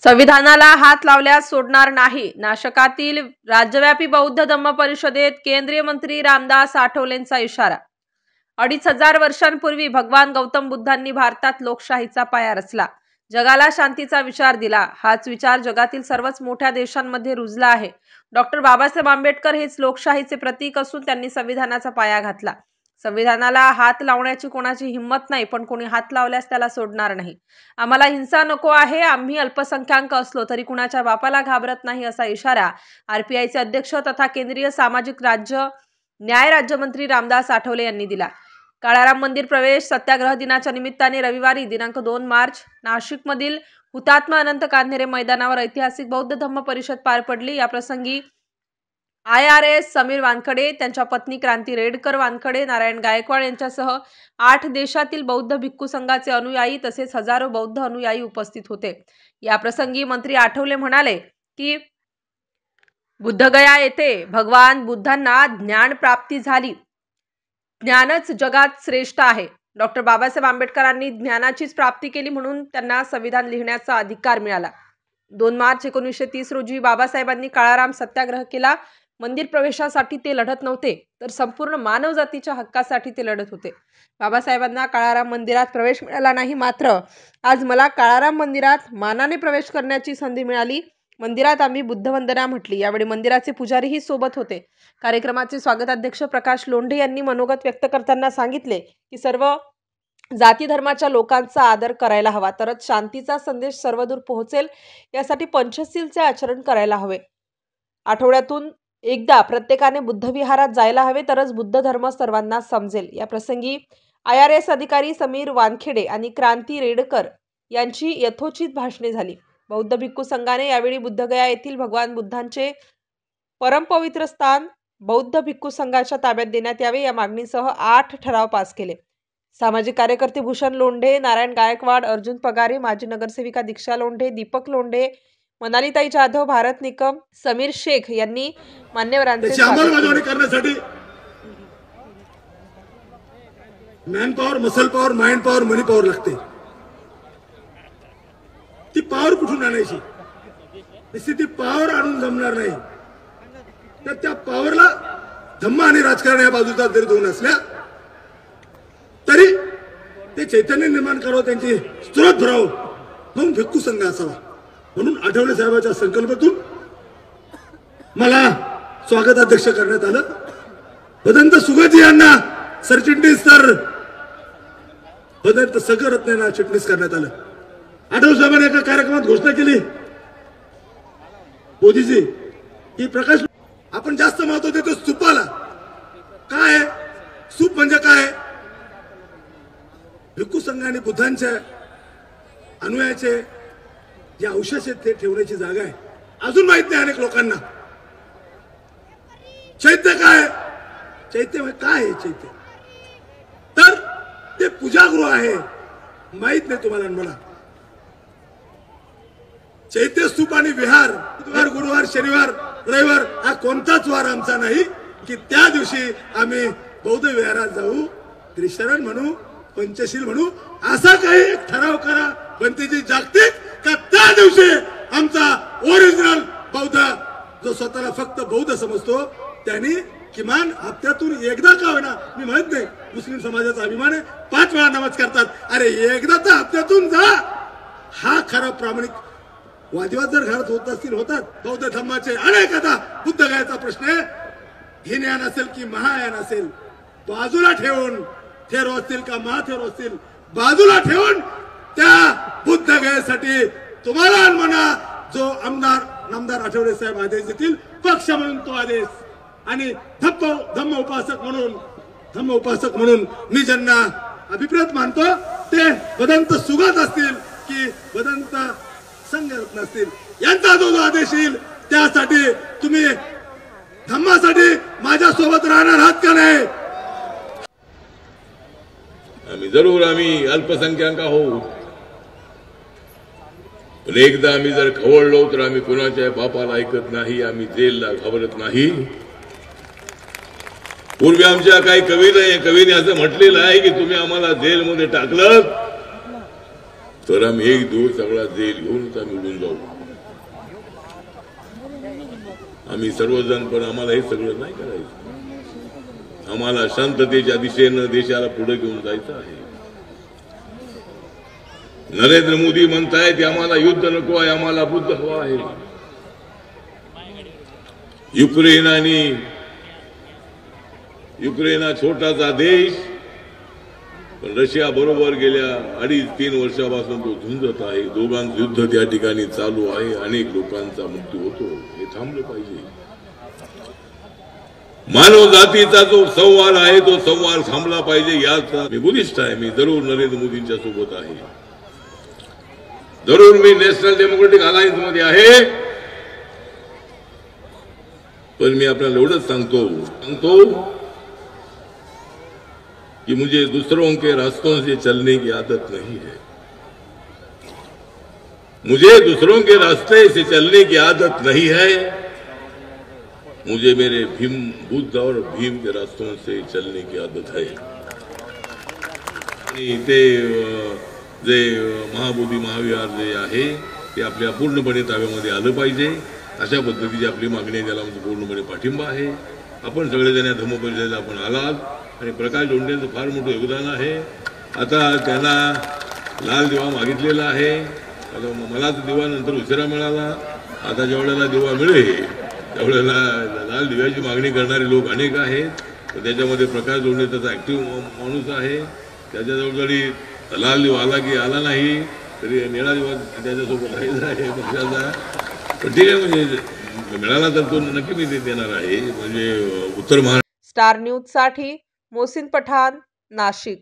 संविधानाला हात लावल्यास सोडणार नाही. नाशकातील राज्यव्यापी बौद्ध धम्म परिषदेत केंद्रीय मंत्री रामदास आठवलेंचा इशारा. 2500 वर्षांपूर्वी भगवान गौतम बुद्धांनी भारतात लोकशाहीचा पाया रचला, जगाला शांतीचा विचार दिला. हाच विचार जगातील सर्वच मोठ्या देशांमध्ये रुजला आहे. डॉक्टर बाबासाहेब आंबेडकर हेच लोकशाहीचे प्रतीक असून त्यांनी संविधानाचा पाया घातला. संविधानाला हात लावण्याची कोणाची हिंमत नाही, पण कोणी हात लावल्यास त्याला सोडणार नाही. आम्हाला हिंसा नको आहे. आम्ही अल्पसंख्याक असलो तरी कुणाच्या बापाला घाबरत नाही, असा इशारा आरपीआयचे अध्यक्ष तथा केंद्रीय सामाजिक न्याय राज्यमंत्री रामदास आठवले यांनी दिला. काळाराम मंदिर प्रवेश सत्याग्रह दिनाच्या निमित्ताने रविवारी दिनांक 2 मार्च नाशिकमधील हुतात्मा अनंत कान्हेरे मैदानावर ऐतिहासिक बौद्ध धम्म परिषद पार पडली. या प्रसंगी IRS समीर वानखडे, त्यांच्या पत्नी क्रांती रेडकर वानखडे, नारायण गायकवाड यांच्यासह 8 देशातील बौद्ध भिक्खू संघाचे अनुयायी तसेच हजारो बौद्ध अनुयायी उपस्थित होते. या प्रसंगी मंत्री आठवले म्हणाले की बुद्धगया येथे भगवान बुद्धांना ज्ञान प्राप्ती झाली. ज्ञानच जगात श्रेष्ठ आहे. डॉक्टर बाबासाहेब आंबेडकरांनी ज्ञानाचीच प्राप्ती केली म्हणून त्यांना संविधान लिहिण्याचा अधिकार मिळाला. 2 मार्च 1930 रोजी बाबासाहेबांनी काळाराम सत्याग्रह केला. मंदिर प्रवेशासाठी ते लढत नव्हते, तर संपूर्ण मानवजातीच्या हक्कासाठी ते लढत होते. बाबासाहेबांना काळाराम मंदिरात प्रवेश मिळाला नाही, मात्र आज मला काळाराम मंदिरात मानाने प्रवेश करण्याची संधी मिळाली. मंदिरात आम्ही बुद्धवंदना म्हटली. यावेळी मंदिराचे पुजारीही सोबत होते. कार्यक्रमाचे स्वागताध्यक्ष प्रकाश लोंढे यांनी मनोगत व्यक्त करताना सांगितले की सर्व जाती धर्माच्या लोकांचा आदर करायला हवा, तरच शांतीचा संदेश सर्वदूर पोहोचेल. यासाठी पंचशीलचे आचरण करायला हवे. आठवड्यातून एकदा प्रत्येकाने बुद्धविहारात जायला हवे, तरच बुद्ध धर्म सर्वांना समजेल. या प्रसंगी IRS अधिकारी समीर वानखेडे आणि क्रांती रेडकर यांची यथोचित भाषणे झाली. बौद्ध भिक्खू संघाने यावेळी बुद्धगया येथील भगवान बुद्धांचे परमपवित्र स्थान बौद्ध भिक्खू संघाच्या ताब्यात देण्यात यावे या मागणीसह 8 ठराव पास केले. सामाजिक कार्यकर्ते भूषण लोंढे, नारायण गायकवाड, अर्जुन पगारे, माजी नगरसेविका दीक्षा लोंढे, दीपक लोंढे, मनालीताई जाधव, भारत निकम, समीर शेख यांनी मान्यवरांचे अंमलबजावणी करण्यासाठी man power, muscle power, mind power, money power लागते. ती पॉवर कुठून आणायची? निश्चित ती पॉवर आणून जमणार नाही. तर त्या पॉवरला धम्म आणि राजकारण या बाजूचा जरी दोन असल्या तरी ते चैतन्य निर्माण करावं, त्यांची स्त्रोत भरावं, म्हणून भिक्खू संघ असावा. म्हणून आठवले साहेबांच्या संकल्पनेतून मला स्वागताध्यक्ष करण्यात आलं. भदंत सुगजी यांना सरचिटणीस तर भदंत सगरत्न यांना चिटणीस करण्यात आलं. आठवले साहेबांनी एका कार्यक्रमात घोषणा केली, मोदीजी की प्रकाश आपण जास्त महत्व देतो स्तूपाला. काय स्तूप म्हणजे काय? भिक्खू संघ आणि बुद्धांच्या अनुयायाचे जे अवशेष आहेत ते ठेवण्याची जागा आहे. अजून माहित नाही अनेक लोकांना. चैत्य काय? चैत्य काय आहे? चैत्य तर ते पूजागृह आहे. माहित नाही तुम्हाला मला. चैत्य स्तूप आणि विहार बुधवार, गुरुवार, शनिवार, रविवार हा कोणताच वार आमचा नाही की त्या दिवशी आम्ही बौद्ध विहारात जाऊ, त्रिशरण म्हणू, पंचशील म्हणू. असा काही एक ठराव करा बनतेची जागतिक का त्या दिवशी आमचा ओरिजिनल बौद्ध जो स्वतःला फक्त बौद्ध समजतो त्यांनी किमान हप्त्यातून एकदा का होईना, मी म्हणत नाही मुस्लिम समाजाचा अभिमान आहे, 5 वेळा नमाज करतात. अरे एकदा तर हप्त्यातून जा. हा खरा प्रामाणिक. वादविवाद जर घरात होत असतील होतात. बौद्ध धम्माचे अनेक आता बुद्धगयाचा प्रश्न आहे. हिनयान असेल की महायान असेल, बाजूला ठेवून थेरो असतील का महाथेरो असतील, बाजूला ठेवून त्या बुद्धगयासाठी तुम्हाला म्हणा जो नामदार आठवले साहेब आदेश देतील, पक्ष म्हणून तो आदेश आणि धम्म उपासक म्हणून मी ज्यांना अभिप्रेत मानतो ते भदंत सुगत असतील की भदंत संघरत्न असतील, यांचा जो आदेश येईल त्यासाठी तुम्ही धम्मासाठी माझ्या सोबत राहणार आहात का नाही? आम्ही अल्पसंख्याक आहोत, पण एकदा आम्ही जर खवळलो तर आम्ही कोणाच्या बापाला ऐकत नाही, आम्ही जेलला घाबरत नाही. पूर्वी आमच्या काही कवीने असं म्हटलेलं आहे की तुम्ही आम्हाला जेलमध्ये टाकलं तर आम्ही एक दिवस सगळा जेल घेऊनच आम्ही उडून जाऊ. आम्ही सर्वजण, पण आम्हाला हे सगळं नाही करायचं. आम्हाला शांततेच्या दिशेनं देशाला पुढे घेऊन जायचं आहे. नरेंद्र मोदी म्हणतायत की आम्हाला युद्ध नको आहे, आम्हाला बुद्ध हवा आहे. युक्रेन हा छोटासा देश, पण रशिया बरोबर गेल्या 2.5-3 वर्षापासून तो झुंजत आहे. दोघांचं युद्ध त्या ठिकाणी चालू आहे. अनेक लोकांचा मृत्यू होतो. हे थांबलं पाहिजे. मानव जातीचा जो सवाल आहे तो सवाल थांबला पाहिजे. याचा मी बुद्धिस्ट आहे, मी जरूर नरेंद्र मोदींच्या सोबत आहे. जरूर मी नॅशनल डेमोक्रेटिक अलायन्स मध्ये आहे. पण मी आपल्याला एवढंच सांगतो कि मुझे दूसरों के रास्तों से चलने की आदत नहीं है. मुझे दूसरों के रास्ते से चलने की आदत नहीं है. मुझे मेरे बुद्ध और भीम के रास्तों से चलने की आदत है. ते जे महाबोधी महाविहार जे आहे ते आपल्या पूर्णपणे ताब्यामध्ये आलं पाहिजे. अशा पद्धतीची आपली मागणी आहे, त्याला आमचा पूर्णपणे पाठिंबा आहे. आपण सगळेजण या धम्मपरिषदेला आपण आलात आणि प्रकाश लोंढेंचं फार मोठं योगदान आहे. आता त्यांना लाल दिवा मागितलेला आहे. आता मलाच दिवा नंतर उशिरा मिळाला. आता ज्यावेळेला दिवा मिळेल त्यावेळेला लाल दिव्याची मागणी करणारे लोक अनेक आहेत. त्याच्यामध्ये प्रकाश लोंढे त्याचा ऍक्टिव्ह माणूस आहे. त्याच्याजवळ जरी लाल दिवा आला की आला नाही तरी निळा दिवा त्याच्यासोबत राहायचा आहे पक्षाचा. पण ठीक आहे, म्हणजे मिळाला तर तो नक्की मी देणार आहे. म्हणजे उत्तर महाराष्ट्र स्टार न्यूज साठी मोहसिन पठाण, नाशिक.